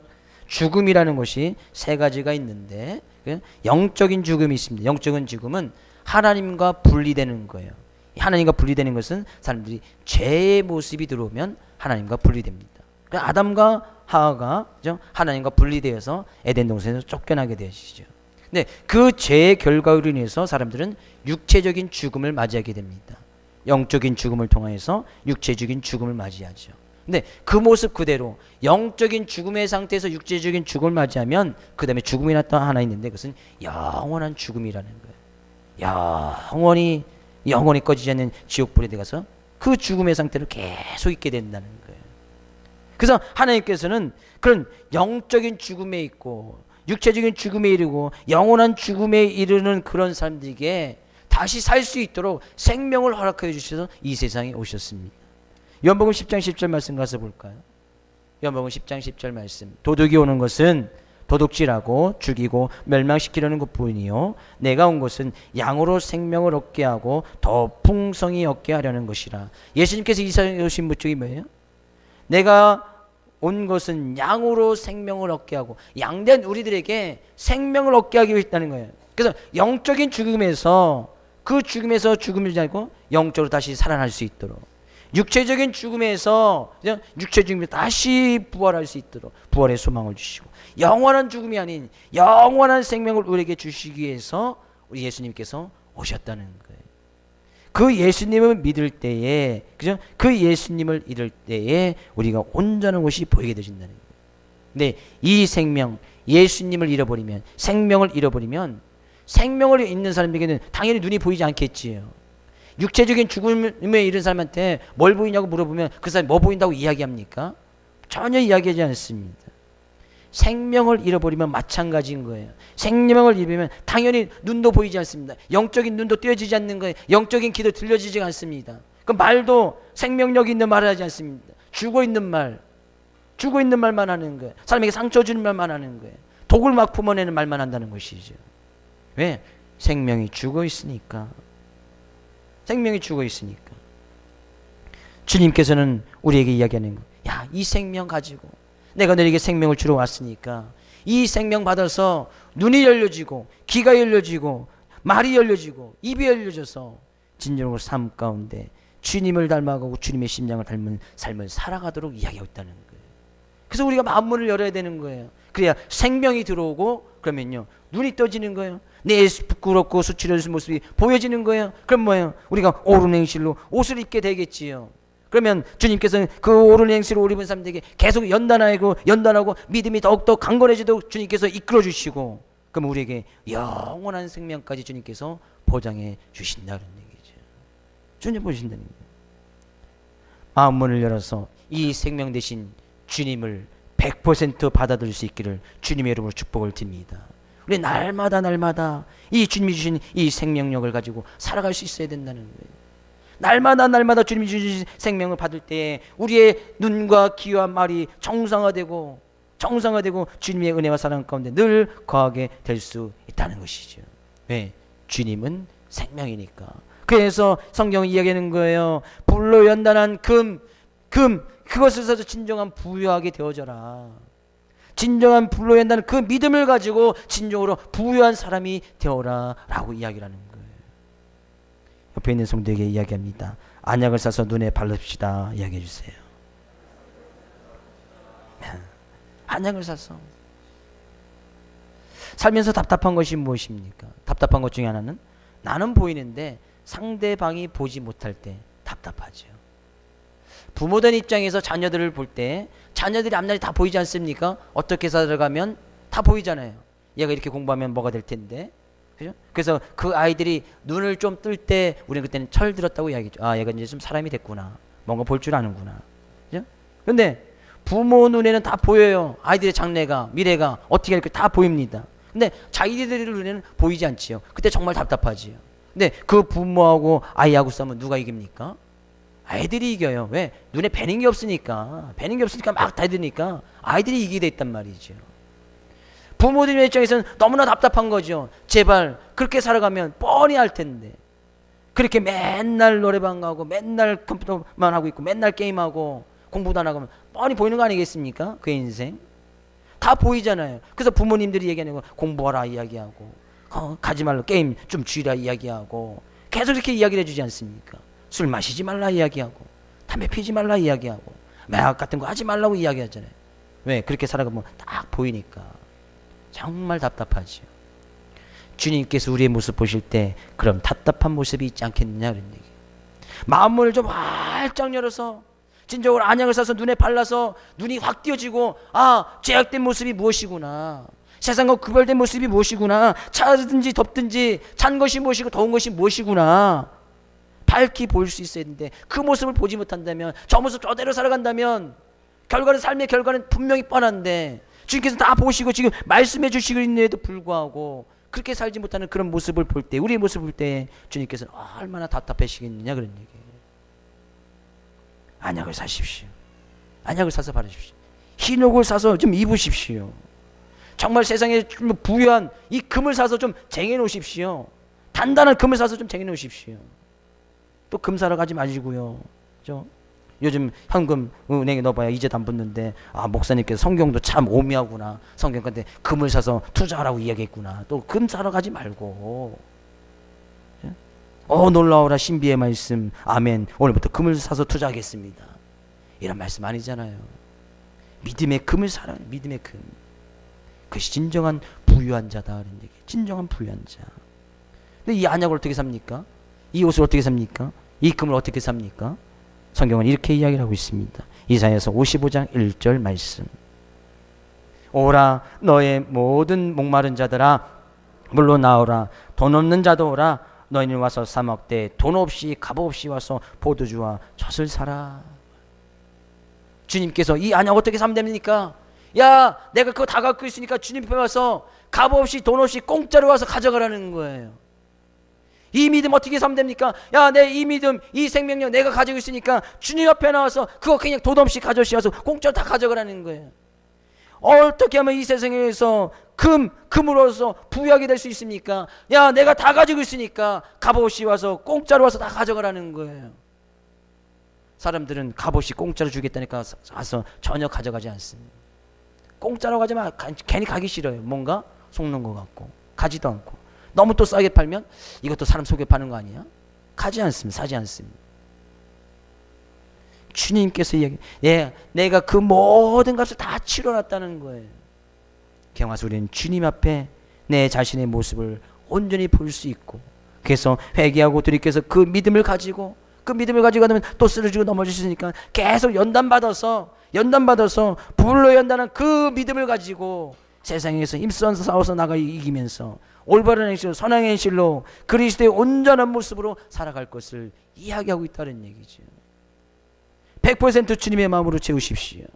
죽음이라는 것이 세 가지가 있는데, 영적인 죽음이 있습니다. 영적인 죽음은 하나님과 분리되는 거예요. 하나님과 분리되는 것은 사람들이 죄의 모습이 들어오면 하나님과 분리됩니다. 그러니까 아담과 하와가 하나님과 분리되어서 에덴 동산에서 쫓겨나게 되시죠. 근데 그 죄의 결과로 인해서 사람들은 육체적인 죽음을 맞이하게 됩니다. 영적인 죽음을 통해서 육체적인 죽음을 맞이하죠. 근데 그 모습 그대로 영적인 죽음의 상태에서 육체적인 죽음을 맞이하면 그 다음에 죽음이 나타나 하나 있는데 그것은 영원한 죽음이라는 거예요. 영원히 꺼지지 않는 지옥불에 들어가서 그 죽음의 상태를 계속 있게 된다는 거예요. 그래서 하나님께서는 그런 영적인 죽음에 있고 육체적인 죽음에 이르고 영원한 죽음에 이르는 그런 사람들에게 다시 살 수 있도록 생명을 허락해 주셔서 이 세상에 오셨습니다. 요한복음 10장 10절 말씀 가서 볼까요? 요한복음 10장 10절 말씀. 도둑이 오는 것은 도둑질하고 죽이고 멸망시키려는 것뿐이요 내가 온 것은 양으로 생명을 얻게 하고 더 풍성히 얻게 하려는 것이라. 예수님께서 이 세상에 오신 목적이 뭐예요? 내가 온 것은 양으로 생명을 얻게 하고, 양된 우리들에게 생명을 얻게 하기 위해 있다는 거예요. 그래서 영적인 죽음에서 그 죽음에서 죽음을 지나고 영적으로 다시 살아날 수 있도록, 육체적인 죽음에서 육체적인 다시 부활할 수 있도록 부활의 소망을 주시고, 영원한 죽음이 아닌 영원한 생명을 우리에게 주시기 위해서 우리 예수님께서 오셨다는 거예요. 그 예수님을 믿을 때에, 그죠? 그 예수님을 잃을 때에 우리가 온전한 것이 보이게 되신다는 거예요. 근데 이 생명, 예수님을 잃어버리면, 생명을 잃어버리면 생명을 있는 사람에게는 당연히 눈이 보이지 않겠지요. 육체적인 죽음에 이른 사람한테 뭘 보이냐고 물어보면 그 사람이 뭐 보인다고 이야기합니까? 전혀 이야기하지 않습니다. 생명을 잃어버리면 마찬가지인 거예요. 생명을 잃으면 당연히 눈도 보이지 않습니다. 영적인 눈도 띄어지지 않는 거예요. 영적인 귀도 들려지지 않습니다. 그 말도 생명력 있는 말을 하지 않습니다. 죽어 있는 말만 하는 거예요. 사람에게 상처 주는 말만 하는 거예요. 독을 막 품어내는 말만 한다는 것이죠. 왜? 생명이 죽어 있으니까. 생명이 죽어 있으니까. 주님께서는 우리에게 이야기하는 거예요. 야, 이 생명 가지고 내가 너에게 생명을 주러 왔으니까 이 생명 받아서 눈이 열려지고 귀가 열려지고 말이 열려지고 입이 열려져서 진정으로 삶 가운데 주님을 닮아가고 주님의 심장을 닮은 삶을 살아가도록 이야기하고 있다는 거예요. 그래서 우리가 마음문을 열어야 되는 거예요. 그래야 생명이 들어오고 그러면요 눈이 떠지는 거예요. 내 부끄럽고 수치스러운 모습이 보여지는 거예요. 그럼 뭐예요? 우리가 옳은 행실로 옷을 입게 되겠지요. 그러면 주님께서는 그 옳은 행실을 옷 입은 사람들에게 계속 연단하고 믿음이 더욱더 강건해지도록 주님께서 이끌어 주시고 그럼 우리에게 영원한 생명까지 주님께서 보장해 주신다는 얘기죠. 주님 보신다는 거예요. 마음문을 열어서 이 생명 대신 주님을 100% 받아들일 수 있기를 주님의 이름으로 축복을 드립니다. 우리 날마다 이 주님이 주신 이 생명력을 가지고 살아갈 수 있어야 된다는 거예요. 날마다 주님이 주신 생명을 받을 때 우리의 눈과 귀와 말이 정상화되고 주님의 은혜와 사랑 가운데 늘 거하게 될 수 있다는 것이죠. 왜? 주님은 생명이니까. 그래서 성경이 이야기하는 거예요. 불로 연단한 금 그것을 사서 진정한 부유하게 되어져라. 진정한 불로 연단한 그 믿음을 가지고 진정으로 부유한 사람이 되어라 라고 이야기를 하는 거예요. 옆에 있는 성도에게 이야기합니다. 안약을 사서 눈에 바릅시다 이야기해 주세요. 안약을 사서 살면서 답답한 것이 무엇입니까? 답답한 것 중에 하나는 나는 보이는데 상대방이 보지 못할 때 답답하죠. 부모된 입장에서 자녀들을 볼 때 자녀들이 앞날이 다 보이지 않습니까? 어떻게 살아가면 다 보이잖아요. 얘가 이렇게 공부하면 뭐가 될 텐데, 그죠? 그래서 그 아이들이 눈을 좀 뜰 때 우리는 그때는 철들었다고 이야기죠. 아, 얘가 이제 좀 사람이 됐구나. 뭔가 볼 줄 아는구나. 그죠? 근데 부모 눈에는 다 보여요. 아이들의 장래가, 미래가 어떻게 할까 다 보입니다. 근데 자기들 눈에는 보이지 않지요. 그때 정말 답답하지요. 근데 그 부모하고 아이하고 싸우면 누가 이깁니까? 아이들이 이겨요. 왜? 눈에 뵈는 게 없으니까 막 다니니까 아이들이 이기게 돼 있단 말이죠. 부모들의 입장에서는 너무나 답답한 거죠. 제발 그렇게 살아가면 뻔히 알 텐데 그렇게 맨날 노래방 가고 맨날 컴퓨터만 하고 있고 맨날 게임하고 공부도 안 하고 뻔히 보이는 거 아니겠습니까? 그의 인생 다 보이잖아요. 그래서 부모님들이 얘기하는 거 공부하라 이야기하고 가지 말라 게임 좀 줄이라 이야기하고 계속 이렇게 이야기를 해주지 않습니까? 술 마시지 말라 이야기하고 담배 피지 말라 이야기하고 마약 같은 거 하지 말라고 이야기하잖아요. 왜? 그렇게 살아가면 딱 보이니까 정말 답답하죠. 주님께서 우리의 모습 보실 때 그럼 답답한 모습이 있지 않겠느냐 그런 얘기. 마음문을 좀 활짝 열어서 진정으로 안약을 사서 눈에 발라서 눈이 확 띄어지고 아 죄악된 모습이 무엇이구나, 세상과 구별된 모습이 무엇이구나, 차든지 덥든지 찬 것이 무엇이고 더운 것이 무엇이구나 밝히 보일 수 있어야 되는데 그 모습을 보지 못한다면 저 모습 저대로 살아간다면 삶의 결과는 분명히 뻔한데 주님께서 다 보시고 지금 말씀해 주시고 있는데도 불구하고 그렇게 살지 못하는 그런 모습을 볼 때 우리의 모습을 볼 때 주님께서는 얼마나 답답하시겠느냐 그런 얘기예요. 안약을 사십시오. 안약을 사서 바르십시오. 흰옷을 사서 좀 입으십시오. 정말 세상에 좀 부유한 이 금을 사서 좀 쟁여 놓으십시오. 단단한 금을 사서 좀 쟁여 놓으십시오. 또 금 사러 가지 마시고요. 그죠? 요즘 현금 은행에 넣어봐야 이자도 안 붙는데 아 목사님께서 성경도 참 오묘하구나. 성경 근데 금을 사서 투자하라고 이야기했구나. 또 금 사러 가지 말고 놀라워라 신비의 말씀 아멘 오늘부터 금을 사서 투자하겠습니다. 이런 말씀 아니잖아요. 믿음의 금을 사라. 믿음의 금. 그것이 진정한 부유한 자다. 이런 얘기. 진정한 부유한 자. 근데 이 안약을 어떻게 삽니까? 이 옷을 어떻게 삽니까? 이 금을 어떻게 삽니까? 성경은 이렇게 이야기를 하고 있습니다. 이사야서 55장 1절 말씀. 오라 너의 모든 목마른 자들아 물로 나오라. 돈 없는 자도 오라. 너희는 와서 사 먹되 돈 없이 값 없이 와서 포도주와 젖을 사라. 주님께서 이 안약 어떻게 사면 됩니까? 야, 내가 그거 다 갖고 있으니까 주님 앞에 와서 값 없이 돈 없이 공짜로 와서 가져가라는 거예요. 이 믿음 어떻게 사면 됩니까? 야, 내 이 믿음, 이 생명력 내가 가지고 있으니까 주님 앞에 나와서 그거 그냥 돈 없이 가져오셔서 공짜로 다 가져가라는 거예요. 어떻게 하면 이 세상에서 금으로서 부유하게 될 수 있습니까? 야, 내가 다 가지고 있으니까 값없이 와서 공짜로 와서 다 가져가라는 거예요. 사람들은 값없이 공짜로 주겠다니까 와서 전혀 가져가지 않습니다. 공짜로 가지만 괜히 가기 싫어요. 뭔가 속는 것 같고 가지도 않고 너무 또 싸게 팔면 이것도 사람 속여 파는 거 아니야? 가지 않습니다. 사지 않습니다. 주님께서 이야기, 내가 그 모든 값을 다 치러놨다는 거예요. 경화서 우리는 주님 앞에 내 자신의 모습을 온전히 볼 수 있고, 그래서 회개하고 주님께서 그 믿음을 가지고 가면 또 쓰러지고 넘어질 수 있으니까 계속 연단받아서 불로 연단한 그 믿음을 가지고 세상에서 힘써 싸워서 나가 이기면서 올바른 행실로 선한 행실로 그리스도의 온전한 모습으로 살아갈 것을 이야기하고 있다는 얘기죠. 100% 주님의 마음으로 채우십시오.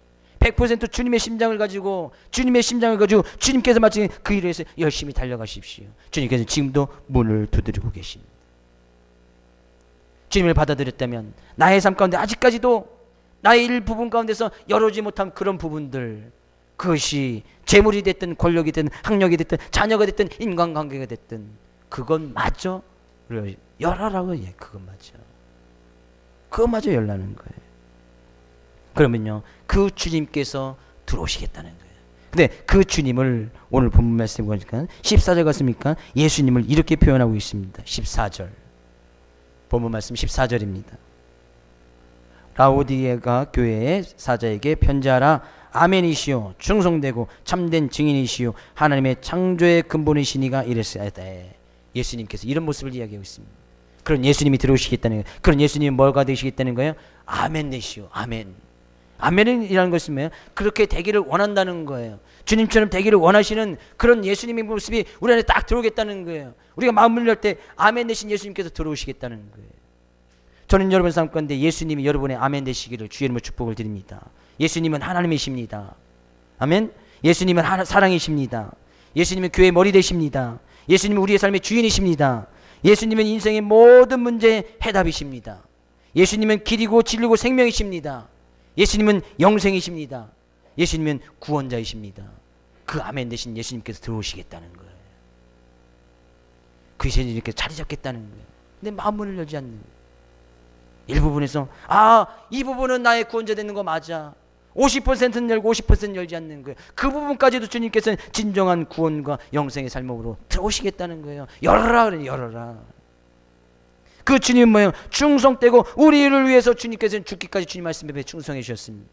100% 주님의 심장을 가지고 주님께서 마치 그 일을 해서 열심히 달려가십시오. 주님께서 지금도 문을 두드리고 계십니다. 주님을 받아들였다면 나의 삶 가운데 아직까지도 나의 일부분 가운데서 열어오지 못한 그런 부분들, 그것이 재물이 됐든 권력이 됐든 학력이 됐든 자녀가 됐든 인간관계가 됐든 그건 마저 열어라고. 그건 마저 열라는 거예요. 그러면요, 그 주님께서 들어오시겠다는 거예요. 근데 그 주님을 오늘 본문 말씀에 보니까 14절 같습니까? 예수님을 이렇게 표현하고 있습니다. 14절 본문 말씀 14절입니다. 라오디게가 교회의 사자에게 편지하라. 아멘이시오, 충성되고 참된 증인이시오, 하나님의 창조의 근본이시니가 이랬어야다. 예수님께서 이런 모습을 이야기하고 있습니다. 그런 예수님이 들어오시겠다는 거예요. 그런 예수님이 뭐가 되시겠다는 거예요? 아멘 되시오. 아멘. 아멘이라는 것은 뭐예요? 그렇게 되기를 원한다는 거예요. 주님처럼 되기를 원하시는 그런 예수님의 모습이 우리 안에 딱 들어오겠다는 거예요. 우리가 마음을 열 때 아멘 되신 예수님께서 들어오시겠다는 거예요. 저는 여러분 삶 가운데 예수님이 여러분의 아멘 되시기를 주의 이름으로 축복을 드립니다. 예수님은 하나님이십니다. 아멘. 예수님은 사랑이십니다. 예수님은 교회의 머리 되십니다. 예수님은 우리의 삶의 주인이십니다. 예수님은 인생의 모든 문제의 해답이십니다. 예수님은 길이고 진리고 생명이십니다. 예수님은 영생이십니다. 예수님은 구원자이십니다. 그 아멘 되신 예수님께서 들어오시겠다는 거예요. 그 예수님께서 자리 잡겠다는 거예요. 근데 마음문을 열지 않는 거예요. 일부분에서 이 부분은 나의 구원자 되는 거 맞아. 50%는 열고 50%는 열지 않는 거예요. 그 부분까지도 주님께서는 진정한 구원과 영생의 삶으로 들어오시겠다는 거예요. 열어라 그래요. 열어라. 그 주님은 뭐예요? 충성되고 우리를 위해서 주님께서는 죽기까지 주님 말씀에 충성해 주셨습니다.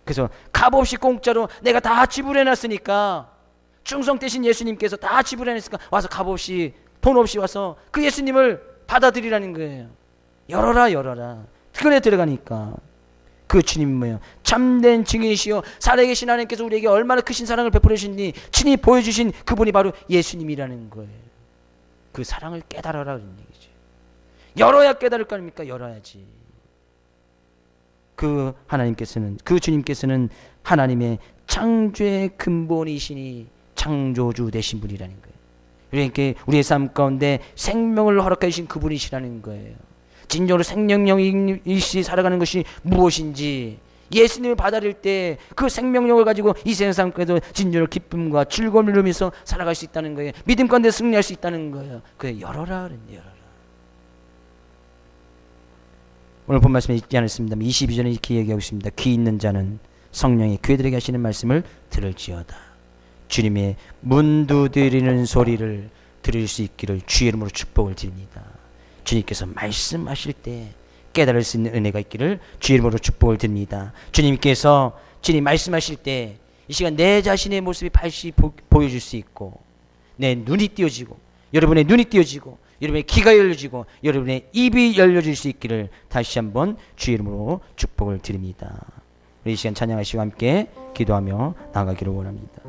그래서 값없이 공짜로 내가 다 지불해 놨으니까, 충성되신 예수님께서 다 지불해 놨으니까 와서 값없이 돈 없이 와서 그 예수님을 받아들이라는 거예요. 열어라 열어라. 그래 들어가니까 그 주님은 뭐예요? 참된 증인이시요 살아계신 하나님께서 우리에게 얼마나 크신 사랑을 베풀어 주시니 친히 보여주신 그분이 바로 예수님이라는 거예요. 그 사랑을 깨달아라 그런 얘기죠. 열어야 깨달을 거 아닙니까? 열어야지. 그 하나님께서는, 그 주님께서는 하나님의 창조의 근본이시니 창조주 되신 분이라는 거예요. 그러니까 우리의 삶 가운데 생명을 허락해 주신 그분이시라는 거예요. 진정으로 생명력이 살아가는 것이 무엇인지 예수님을 받아들일 때 그 생명력을 가지고 이 세상 속에도 진정으로 기쁨과 즐거움을 누리면서 살아갈 수 있다는 거예요. 믿음 가운데 승리할 수 있다는 거예요. 그래 열어라 그랬는데 열어라. 오늘 본 말씀에 있지 않았습니다. 22절에 이렇게 얘기하고 있습니다. 귀 있는 자는 성령이 그들에게 하시는 말씀을 들을지어다. 주님의 문 두드리는 소리를 들을 수 있기를 주의 이름으로 축복을 드립니다. 주님께서 말씀하실 때 깨달을 수 있는 은혜가 있기를 주의 이름으로 축복을 드립니다. 주님께서 주님 말씀하실 때 이 시간 내 자신의 모습이 발시 보여줄 수 있고, 내 눈이 띄어지고, 여러분의 눈이 띄어지고, 여러분의 귀가 열려지고, 여러분의 입이 열려질 수 있기를 다시 한번 주의 이름으로 축복을 드립니다. 우리 이 시간 찬양하시고 함께 기도하며 나가기를 원합니다.